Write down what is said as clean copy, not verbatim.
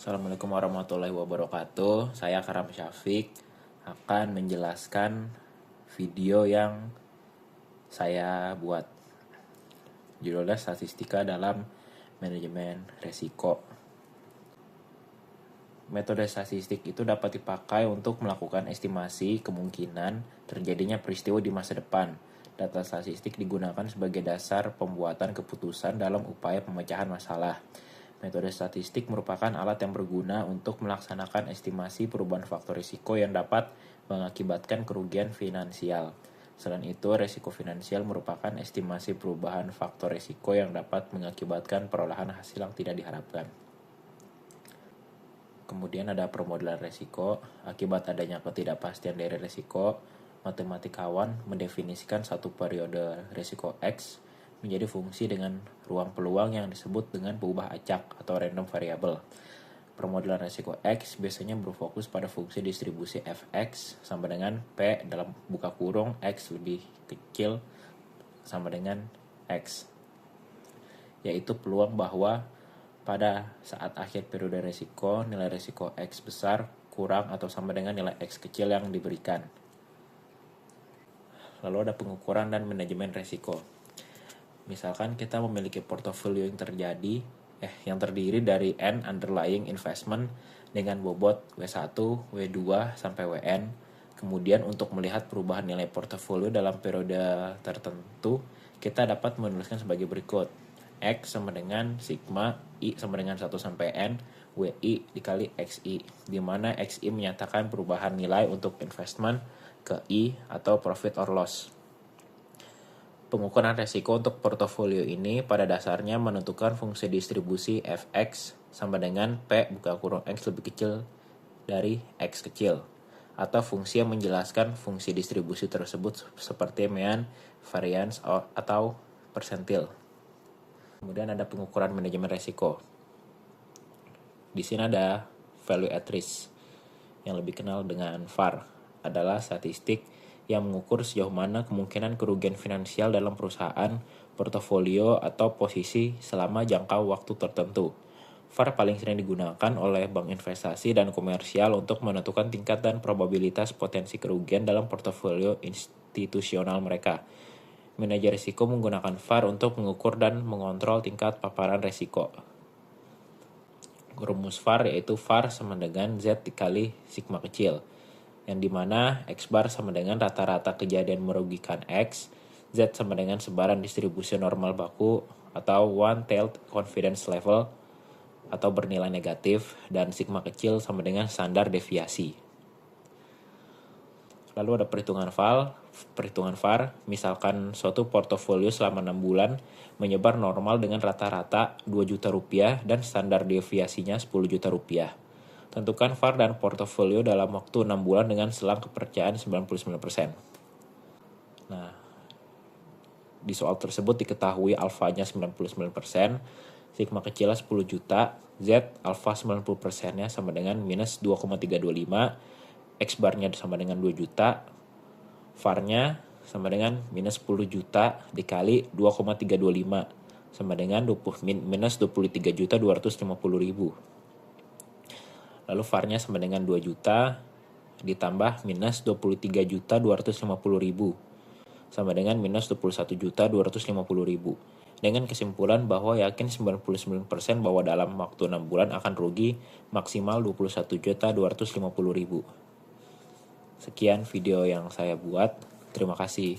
Assalamualaikum warahmatullahi wabarakatuh. Saya Karam Syafiq akan menjelaskan video yang saya buat. Judulnya Statistika dalam Manajemen Resiko. Metode statistik itu dapat dipakai untuk melakukan estimasi kemungkinan terjadinya peristiwa di masa depan. Data statistik digunakan sebagai dasar pembuatan keputusan dalam upaya pemecahan masalah. Metode statistik merupakan alat yang berguna untuk melaksanakan estimasi perubahan faktor risiko yang dapat mengakibatkan kerugian finansial. Selain itu, risiko finansial merupakan estimasi perubahan faktor risiko yang dapat mengakibatkan perolehan hasil yang tidak diharapkan. Kemudian ada permodelan risiko. Akibat adanya ketidakpastian dari risiko, matematikawan mendefinisikan satu periode risiko X menjadi fungsi dengan ruang peluang yang disebut dengan pengubah acak atau random variable. Permodelan risiko X biasanya berfokus pada fungsi distribusi Fx sama dengan P dalam buka kurung X lebih kecil sama dengan X. Yaitu peluang bahwa pada saat akhir periode risiko, nilai risiko X besar kurang atau sama dengan nilai X kecil yang diberikan. Lalu ada pengukuran dan manajemen risiko. Misalkan kita memiliki portofolio yang terdiri dari N underlying investment dengan bobot W1, W2, sampai Wn. Kemudian untuk melihat perubahan nilai portofolio dalam periode tertentu, kita dapat menuliskan sebagai berikut. X sama dengan sigma, I sama dengan 1 sampai N, WI dikali XI, di mana XI menyatakan perubahan nilai untuk investment ke I atau profit or loss. Pengukuran resiko untuk portofolio ini pada dasarnya menentukan fungsi distribusi Fx sama dengan P buka kurung X lebih kecil dari X kecil, atau fungsi yang menjelaskan fungsi distribusi tersebut seperti mean, variance, atau persentil. Kemudian ada pengukuran manajemen resiko. Di sini ada value at risk yang lebih kenal dengan VAR, adalah statistik yang mengukur sejauh mana kemungkinan kerugian finansial dalam perusahaan, portofolio, atau posisi selama jangka waktu tertentu. VAR paling sering digunakan oleh bank investasi dan komersial untuk menentukan tingkat dan probabilitas potensi kerugian dalam portofolio institusional mereka. Manajer risiko menggunakan VAR untuk mengukur dan mengontrol tingkat paparan risiko. Rumus VAR yaitu VAR sama dengan Z dikali sigma kecil, yang dimana X bar sama dengan rata-rata kejadian merugikan X, Z sama dengan sebaran distribusi normal baku atau one-tailed confidence level atau bernilai negatif, dan sigma kecil sama dengan standar deviasi. Lalu ada perhitungan VAR, misalkan suatu portofolio selama 6 bulan menyebar normal dengan rata-rata 2 juta rupiah dan standar deviasinya 10 juta rupiah. Tentukan VAR dan portofolio dalam waktu 6 bulan dengan selang kepercayaan 99%. Nah, di soal tersebut diketahui alfanya 99%, sigma kecilnya 10 juta, Z alfa 90%-nya sama dengan minus 2,325, X barnya sama dengan 2 juta, VAR-nya sama dengan minus 10 juta dikali 2,325 sama dengan minus 23.250.000. Lalu VAR-nya sama dengan 2 juta ditambah minus 23.250.000 sama dengan minus 21.250.000. Dengan kesimpulan bahwa yakin 99% bahwa dalam waktu 6 bulan akan rugi maksimal 21.250.000. Sekian video yang saya buat. Terima kasih.